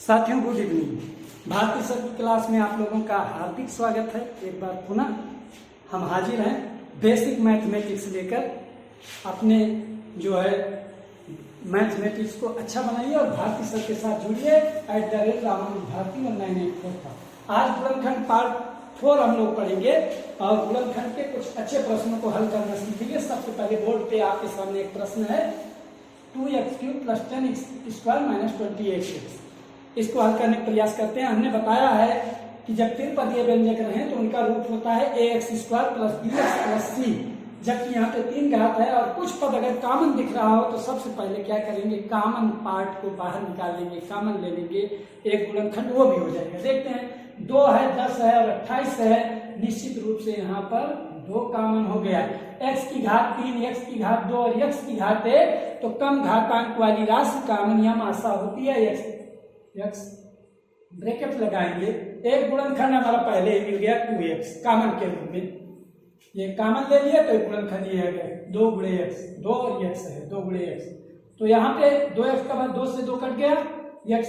साथियों good evening. भारतीय sir की क्लास में आप लोगों का हार्दिक स्वागत है। एक बार पुनः हम हाजिर हैं बेसिक मैथमेटिक्स लेकर। अपने जो है मैथमेटिक्स को अच्छा बनाइए और भारतीय सर के साथ जुड़िए @रामानुज भारती और 984 का। आज गुणनखंड पार्ट 4 हम लोग पढ़ेंगे और गुणनखंड के कुछ अच्छे प्रश्नों को हल करना सीखेंगे। सबसे पहले बोर्ड पे आपके सामने एक प्रश्न है 2x³ + 10x² - 28x। इसको हल करने का प्रयास करते हैं। हमने बताया है कि जब त्रिपदीय व्यंजक रहें तो उनका रूप होता है ax² + bx + c, जबकि यहाँ पे 3 घात है और कुछ पद अगर कॉमन दिख रहा हो तो सबसे पहले क्या करेंगे, कॉमन पार्ट को बाहर निकालेंगे, कॉमन ले लेंगे, एक गुणनखंड वो भी हो जाएगा। देखते हैं 2 है, 10 है और 28 है। निश्चित रूप से यहाँ पर 2 कॉमन हो गया। x की घात 3, x की घात 2 और x की घात 1, तो कम घातांक वाली राशि कॉमन यह आशा होती है x ब्रैकेट लगाएंगे। एक गुणनखंड हमारा पहले ही मिल गया 2x कॉमन के रूप में, ये कॉमन ले लिया तो गुणनखंड ये है 2 × x, 2 और x है 2 × x, तो यहाँ पे 2x का बाद 2 से 2 कट गया, x²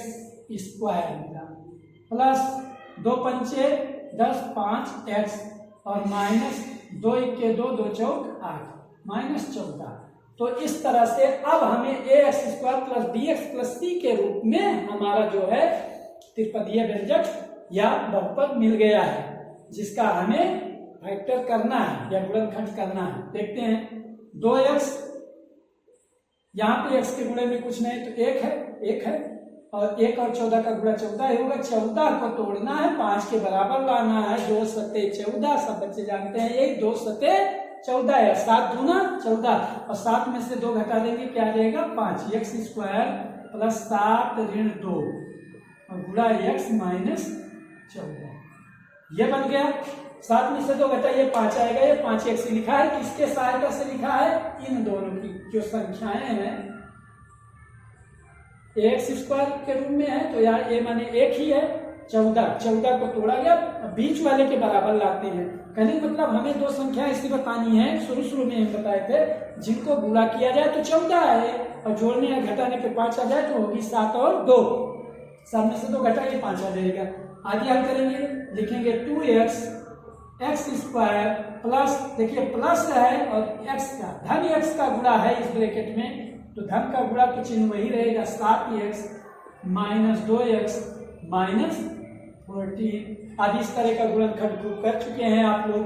मिला प्लस 2 × 5 = 10, 5x और माइनस 2 × 1 = 2, 2 × 4 = 8 -14। तो इस तरह से अब हमें ax² + bx + c के रूप में हमारा जो है त्रिपदीय व्यंजक या बहुपद मिल गया है, जिसका हमें फैक्टर करना है या गुणनखंड करना है। देखते हैं 2x, यहाँ पे x के गुणे में कुछ नहीं तो 1 है और 1 और 14 का गुणा 14 ही होगा। 14 को तोड़ना है, 5 के बराबर लाना है। 2 × 7 = 14, सब बच्चे जानते हैं यही 2 × 7 = 14 है। 7 दूना 14 और 7 में से 2 घटा देंगे, क्या आ जाएगा 5। x² + 7 - 2 और गुणा x - 14, ये बन गया। 7 में से 2 घटाइए 5 आएगा। ये 5x लिखा है, किसके सहायता से लिखा है, इन दोनों की जो संख्याएं हैं ax² के रूप में है तो यहाँ a माने 1 ही है। 14 को तोड़ा गया, बीच वाले के बराबर लाते हैं। कहने मतलब हमें 2 संख्या ऐसी बतानी है, शुरू में हम बताए थे, जिनको गुणा किया जाए तो 14 है और जोड़ने या घटाने पे 5 आ जाए तो होगी 7 और 2। 7 में से 2 घटाइए 5 आ जाएगा। आगे हम करेंगे, लिखेंगे 2x x² प्लस, देखिए प्लस है और x का धन x का गुणा है इस ब्रैकेट में, तो धन का गुणा तो चिन्ह वही रहेगा 7x - 2x - 14। आज इस तरह का गुणनखंड प्रूव कर चुके हैं आप लोग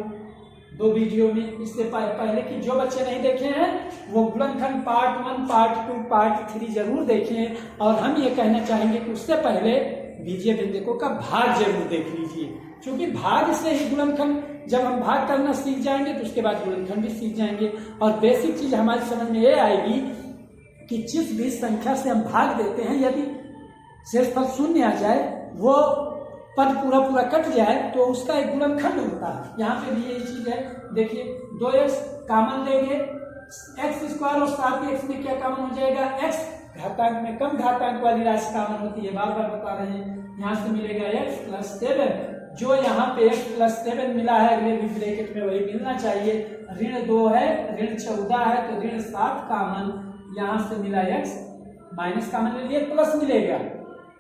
2 वीडियो में। इससे पहले कि जो बच्चे नहीं देखे हैं वो गुणनखंड पार्ट 1, पार्ट 2, पार्ट 3 जरूर देखें। और हम ये कहना चाहेंगे कि उससे पहले बीजीय व्यंजकों का भाग जरूर देख लीजिए, क्योंकि भाग से ही गुणनखंड, जब हम भाग करना सीख जाएंगे तो उसके बाद गुणनखंड भी सीख जाएंगे। और बेसिक चीज हमारी समझ में ये आएगी कि जिस भी संख्या से हम भाग देते हैं, यदि शेषफल 0 आ जाए, वो पद पूरा कट जाए तो उसका एक गुणनखंड होता है। यहाँ पे भी यही चीज है। देखिए 2x कॉमन लेंगे, x² और 7x में क्या कॉमन हो जाएगा, x घातांक में कम घातांक वाली राशि कॉमन होती है, बार बार बता रहे हैं। यहाँ से मिलेगा x + 7, जो यहाँ पे x + 7 मिला है अगले भी ब्रैकेट में वही मिलना चाहिए। ऋण 2 है, ऋण 14 है तो ऋण 7 कॉमन, यहाँ से मिला x, माइनस कॉमन ले लिए प्लस मिलेगा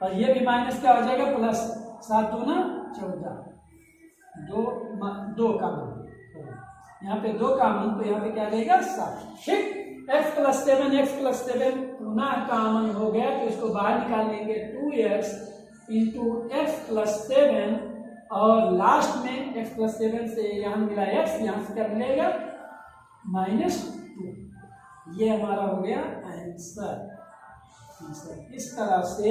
और ये भी माइनस क्या हो जाएगा प्लस। 7 दूना 14, 2 कॉमन, यहाँ पे 2 कॉमन तो यहाँ पे क्या रहेगा 7। ठीक, x + 7 पुनः कॉमन हो गया तो इसको बाहर निकाल लेंगे 2x × x + 7 और लास्ट में x + 7 से यहाँ मिला x, यहाँ से क्या मिलेगा -2। ये हमारा हो गया आंसर। इस तरह से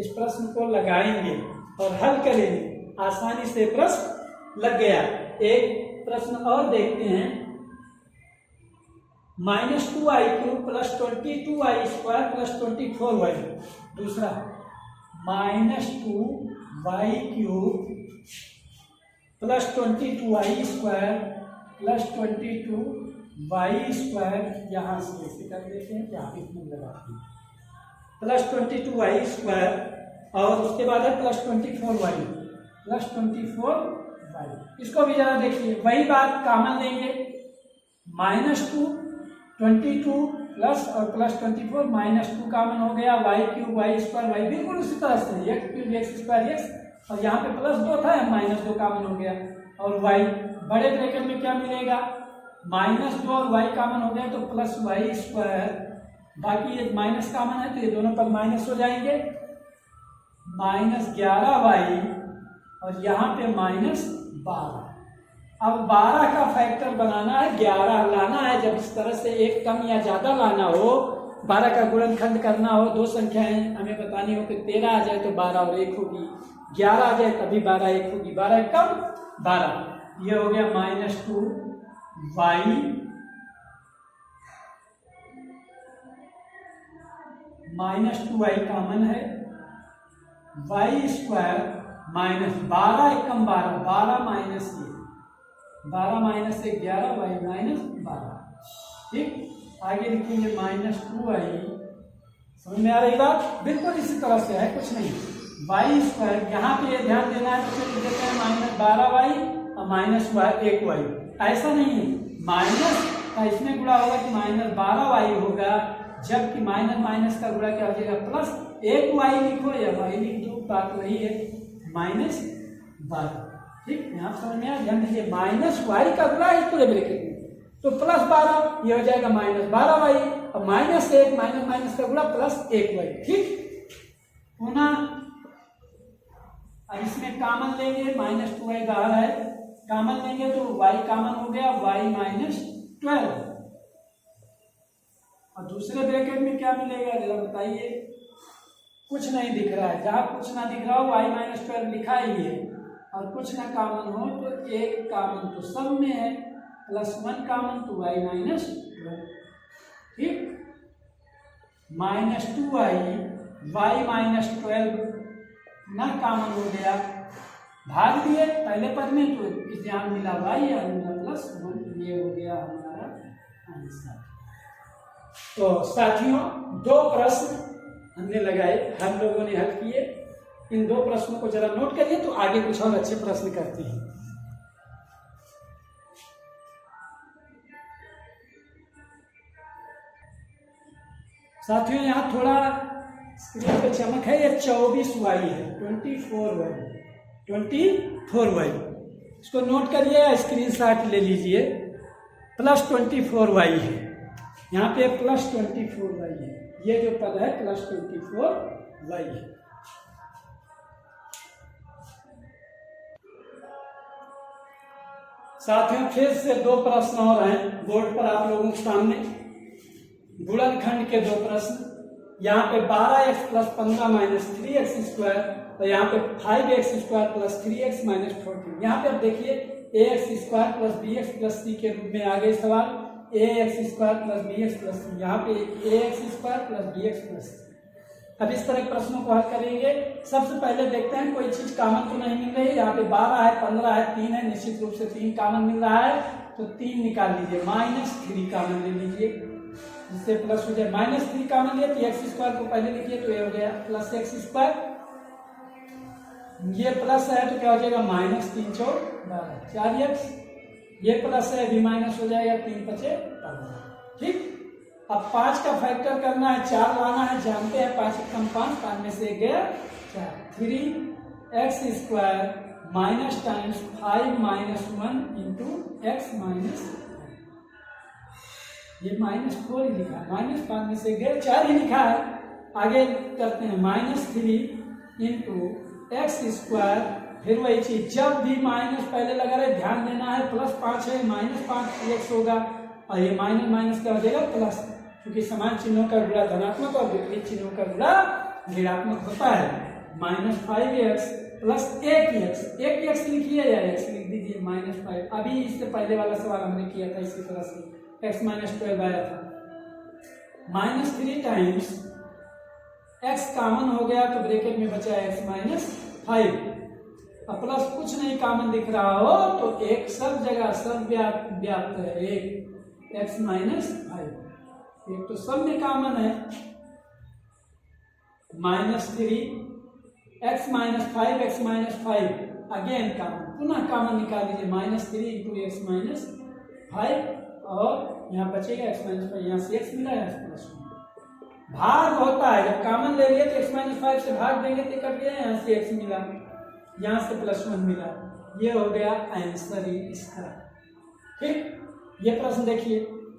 इस प्रश्न को लगाएंगे और हल करेंगे, आसानी से प्रश्न लग गया। एक प्रश्न और देखते हैं, -2i³ + 22i² + 24y। दूसरा -2y³ + 22i² + 22y², यहाँ से ऐसे कर देते हैं, यहाँ इसमें लगाते हैं +22y² और उसके बाद है +24y। इसको भी जरा देखिए, वही बात कॉमन लेंगे, -2, 22 प्लस और प्लस 24 -2 कॉमन हो गया, Y cube Y square Y बिल्कुल उसी तरह से X cube X square X, और यहाँ पे प्लस 2 था -2 कॉमन हो गया, और वाई बड़े ब्रैकेट में क्या मिलेगा -2 और वाई कॉमन हो गया तो प्लस वाई स्क्वायर, बाकी ये माइनस कॉमन है तो ये दोनों पर माइनस हो जाएंगे, -11y और यहाँ पे -12। अब 12 का फैक्टर बनाना है, 11 लाना है, जब इस तरह से एक कम या ज्यादा लाना हो, 12 का गुणनखंड करना हो, दो संख्याएं हमें बतानी हो कि 13 आ जाए तो 12 और 1 होगी, 11 आ जाए तभी 12 1 होगी, 12 कम 12, ये हो गया -2y -2y कॉमन है, वाई स्क्वायर -12 एकम 12, 12 माइनस 11 वाई -12, ठीक। आगे लिखेंगे -2y, समझ में आ रही बात, बिल्कुल इसी तरह से है, कुछ नहीं, वाई स्क्वायर, यहाँ पे ये ध्यान देना है, तो लिख देते हैं -12y और -1y, ऐसा नहीं है, माइनस का इसमें गुणा होगा कि -12y होगा, जबकि माइनस माइनस का गुणा क्या हो जाएगा प्लस 1y लिखो या y लिख दो, बात वही है, -12, ठीक। यहाँ समझ में आया, ध्यान दीजिए -y का गुणा है पूरे ब्रैकेट में तो +12, ये हो जाएगा -12y, और -1 माइनस माइनस का गुणा +1y, ठीक। पुनः अब इसमें कॉमन लेंगे, -2y बाहर है, कॉमन लेंगे तो y कॉमन हो गया, y -12, और दूसरे ब्रैकेट में क्या मिलेगा जरा बताइए, कुछ नहीं दिख रहा है, जहां कुछ ना दिख रहा हो y -12 लिखा ही है, और कुछ ना कॉमन हो तो एक कॉमन तो सब में है, +1 कॉमन तो y -12, ठीक। -2y y -12 ना कॉमन हो गया, भाग दिए पहले पद में तो इस यहाँ मिला y और मिला +1, ये हो गया हमारा आंसर। तो साथियों, 2 प्रश्न हमने लगाए, हम लोगों ने हल किए, इन 2 प्रश्नों को जरा नोट करिए तो आगे कुछ और अच्छे प्रश्न करते हैं। साथियों, यहाँ थोड़ा स्क्रीन पे चमक है, ये 24y है, 24y, इसको नोट करिए, स्क्रीनशॉट ले लीजिए, +24y है, यहाँ पे +24y है, ये जो पद है +24y है। साथियों, फिर से 2 प्रश्न और हैं बोर्ड पर आप लोगों के सामने, गुणनखंड के 2 प्रश्न, यहाँ पे 12x + 15 - 3x स्क्वायर, और यहाँ पे 5x स्क्वायर + 3x - 14, यहाँ पे अब देखिए ax स्क्वायर + bx + c के रूप में आ गए सवाल, ax स्क्वायर + bx + c, यहाँ पे ax स्क्वायर + bx + c। अब इस तरह के प्रश्नों को हल करेंगे। सबसे पहले देखते हैं कोई चीज कॉमन तो नहीं मिल रही, यहाँ पे 12 है, 15 है, 3 है, निश्चित रूप से 3 कॉमन मिल रहा है, तो 3 निकाल लीजिए, -3 कॉमन ले लीजिए, जिससे प्लस हो जाए, -3 कॉमन लिया तो x स्क्वायर को पहले लिखिए तो ये हो गया +x स्क्वायर, ये प्लस है तो क्या हो जाएगा -3 × 12 4x, ये प्लस है भी माइनस हो जाएगा 3 × 5 15, ठीक। अब 5 का फैक्टर करना है, 4 लाना है, जानते हैं 5 × 5, 5 में से 1 गया 4, 3x square minus times 5 - 1 × x - ये -4 ही लिखा है, -5 में से गए 4 ही लिखा है। आगे करते हैं -3 × x स्क्वायर, फिर वही चीज, जब भी माइनस पहले लगा रहे ध्यान देना है, +5 है, -5 x होगा, और ये माइनस माइनस क्या हो जाएगा प्लस, क्योंकि समान चिन्हों का गुणा धनात्मक और विपरीत चिन्हों का गुणा ऋणात्मक होता है। -5x + 1x लिखिए या x लिख दीजिए, -5, अभी इससे पहले वाला सवाल हमने किया था इसी तरह से, x - 12 आया था, -3 टाइम्स x कॉमन हो गया तो ब्रैकेट में बचा x - 5, अब प्लस कुछ नहीं कॉमन दिख रहा हो तो एक सब जगह सब व्याप्त है, एक x - 5, एक तो सब में कॉमन है, -3 x - 5 x - 5 अगेन कॉमन, पुनः कॉमन निकाल लीजिए, -3 × x - 5, और यहाँ बचेगा x-5, यहाँ से x मिला, यहाँ से +1। भाग होता है, जब कॉमन ले लिए तो x-5 से भाग देंगे तो कट गया, यहाँ से x मिला, यहाँ से +1 मिला, ये हो गया आंसर इसका। ठीक, ये प्रश्न देखिए।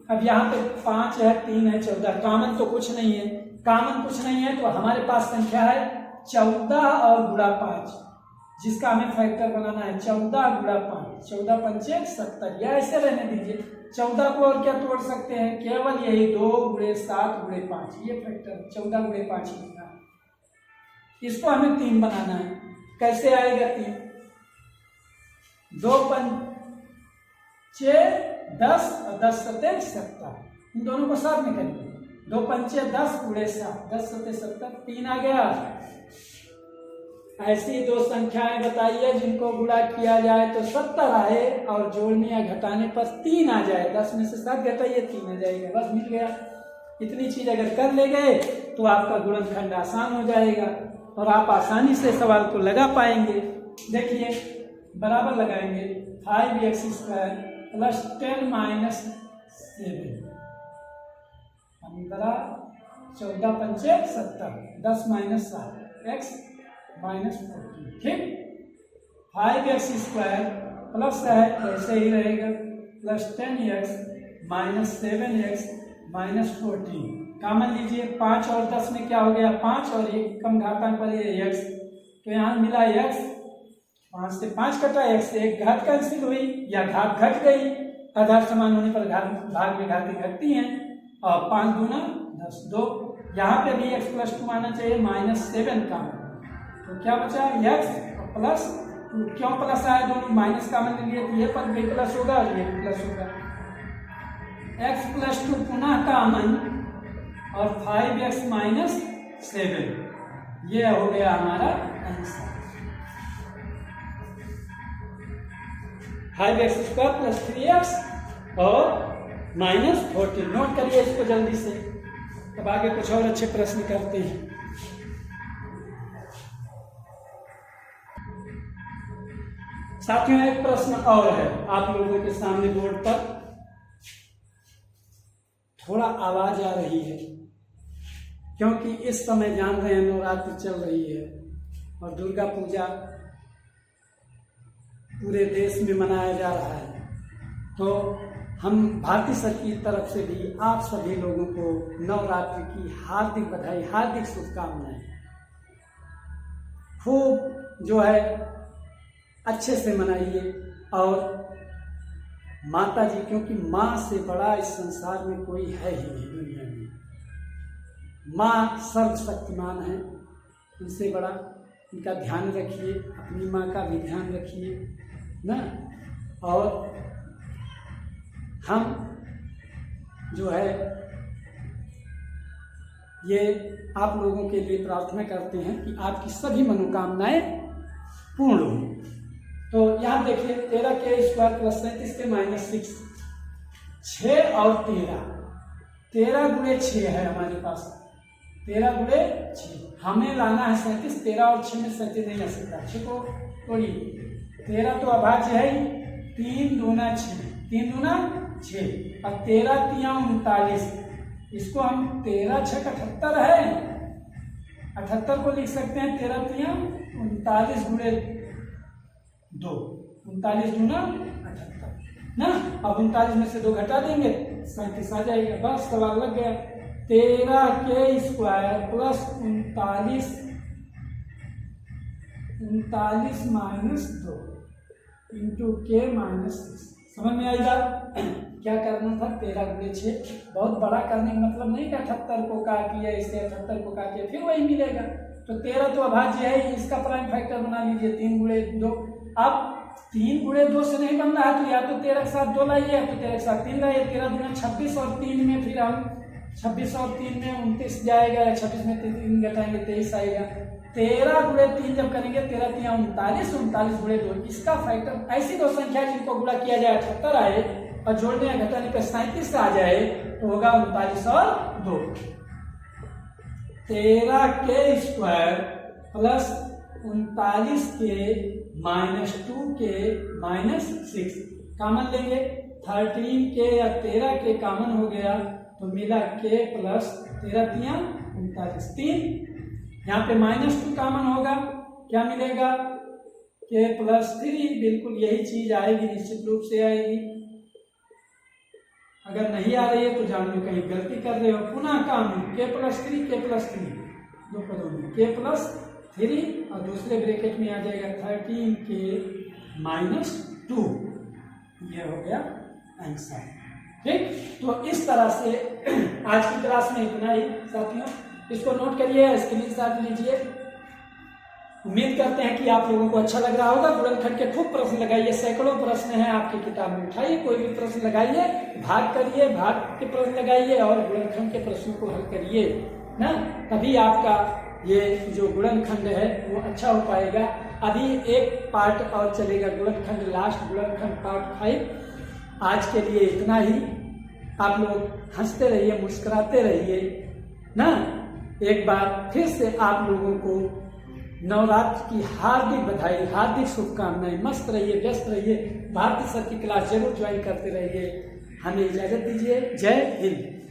अब यहाँ पे 5 है, 3 है, 14, कॉमन तो कुछ नहीं है, कॉमन कुछ नहीं है तो हमारे पास संख्या है 14 और गुणा 5, जिसका हमें फैक्टर बनाना है 14 गुणा 5, 14 पंचे 70, या ऐसे रहने दीजिए। 14 को और क्या तोड़ सकते हैं, केवल यही 2 गुणे 7 गुणे 5, ये फैक्टर 14 गुणे 5 लिखना है। इसको हमें 3 बनाना है, कैसे आएगा 3? 2 पंचे 10 और 10 सते 70, इन दोनों को साथ में करेंगे। 2 पंचे 10 गुणे 7, 10 सते 70, 3 आ गया। ऐसी दो संख्याएं बताइए जिनको गुणा किया जाए तो 70 आए और जोड़ने या घटाने पर 3 आ जाए। 10 में से 7 घटाइए 3 आ जाएगा, बस मिल गया। इतनी चीज अगर कर ले गए तो आपका गुणनखंड आसान हो जाएगा और आप आसानी से सवाल को लगा पाएंगे। देखिए बराबर लगाएंगे 5x² + 10 - 7 बड़ा 14 पंचे 70, 10 - 7 x - 14। ठीक, 5x² प्लस है ऐसे ही रहेगा +10x - 7x - 14। कॉमन लीजिए, 5 और 10 में क्या हो गया, 5 और 1 कम घातांक वाले x, तो यहाँ मिला x, 5 से 5 कटा, x से 1 घात कैंसिल हुई या घात घट गई, आधार समान होने पर घात भाग में घातें घटती हैं, और 5 दूना 10, 2। यहाँ पे भी x + 2 आना चाहिए, -7 का, तो क्या बचा x प्लस 2। क्यों प्लस आया, दोनों माइनस कॉमन ले लिए तो ये पद भी प्लस होगा और ये भी प्लस होगा। x + 2 पुनः कॉमन और 5x - 7, ये हो गया हमारा आंसर। 5x² + 3x और -14। नोट करिए इसको जल्दी से, अब आगे कुछ और अच्छे प्रश्न करते हैं। साथियों एक प्रश्न और है आप लोगों के सामने बोर्ड पर, थोड़ा आवाज आ रही है क्योंकि इस समय जान रहे हैं नवरात्रि चल रही है और दुर्गा पूजा पूरे देश में मनाया जा रहा है। तो हम भारतीय सरकार की तरफ से भी आप सभी लोगों को नवरात्रि की हार्दिक बधाई, हार्दिक शुभकामनाएं। खूब जो है अच्छे से मनाइए और माता जी, क्योंकि माँ से बड़ा इस संसार में कोई है ही नहीं दुनिया में। माँ सर्वशक्तिमान है, उनसे बड़ा उनका ध्यान रखिए, अपनी माँ का भी ध्यान रखिए ना। और हम जो है ये आप लोगों के लिए प्रार्थना करते हैं कि आपकी सभी मनोकामनाएं पूर्ण हो। तो यहाँ देखिए 13k² + 37 के -6, 6 और 13, 13 गुणे 6 है हमारे पास, 13 गुणे 6 हमें लाना है 37। 13 और 6 में 37 नहीं आ सकता, 6 को तोड़िए, 13 तो अभाज्य है ही, 3 दूना 6, 3 दूना 6 और 13 तिया 39, इसको हम 13 6 78 है, 78 को लिख सकते हैं 13 तिया 39 गुणे 2, 39 दूना 78 ना। अब 39 में से 2 घटा देंगे 37 आ जाएगा, बस सवाल लग गया। 13k² + 39 -2 × k - 6, समझ में आएगा क्या करना था। 13 गुणे 6 बहुत बड़ा करने का मतलब नहीं कि 78 को काटिए, इसे 78 को काटिए फिर वही मिलेगा। तो 13 तो अभाज्य है, इसका प्राइम फैक्टर बना लीजिए 3 गुणे 2। अब 3 गुणे 2 से नहीं बन रहा है तो या तो 13 के साथ 2 लाइए या तो 13 के साथ 3 लाइए। 13 दूना 26 और 3 में फिर हम 26 और 3 में 29 जाएगा, या 26 में 3 घटाएंगे 23 आएगा। 13 गुणे 3 जब करेंगे 13 तिया 39, 39 गुणे 2, इसका फैक्टर ऐसी दो संख्या जिनको गुणा किया जाए 78 आए और जोड़ने या घटाने पर 37 आ जाए तो होगा 39 और 2। 13k² + 39k - 2k - 6 कॉमन लेंगे, 13 के या 13 के कॉमन हो गया तो मिला k प्लस 13 तिया 39 3। यहाँ पे -2 कॉमन होगा, क्या मिलेगा k प्लस 3। बिल्कुल यही चीज आएगी, निश्चित रूप से आएगी। अगर नहीं आ रही है तो जान लो कहीं गलती कर रहे हो। पुनः कॉमन k प्लस 3 दो पदों में k प्लस 3 और दूसरे ब्रैकेट में आ जाएगा 13 k -2। ये हो गया आंसर। ठीक, तो इस तरह से आज की क्लास में इतना ही साथियों। इसको नोट करिए, स्क्रीनशॉट लीजिए। उम्मीद करते हैं कि आप लोगों को अच्छा लग रहा होगा। गुणनखंड के खूब प्रश्न लगाइए, सैकड़ों प्रश्न हैं आपकी किताब में। उठाइए कोई भी प्रश्न लगाइए, भाग करिए, भाग के प्रश्न लगाइए और गुणनखंड के प्रश्नों को हल करिए ना। तभी आपका ये जो गुणनखंड है वो अच्छा हो पाएगा। अभी एक पार्ट और चलेगा गुणनखंड, लास्ट गुणनखंड पार्ट 5। आज के लिए इतना ही। आप लोग हंसते रहिए, मुस्कुराते रहिए ना। एक बार फिर से आप लोगों को नवरात्र की हार्दिक बधाई, हार्दिक शुभकामनाएं। मस्त रहिए, व्यस्त रहिए, भारती सर की क्लास जरूर ज्वाइन करते रहिए। हमें इजाजत दीजिए। जय हिंद।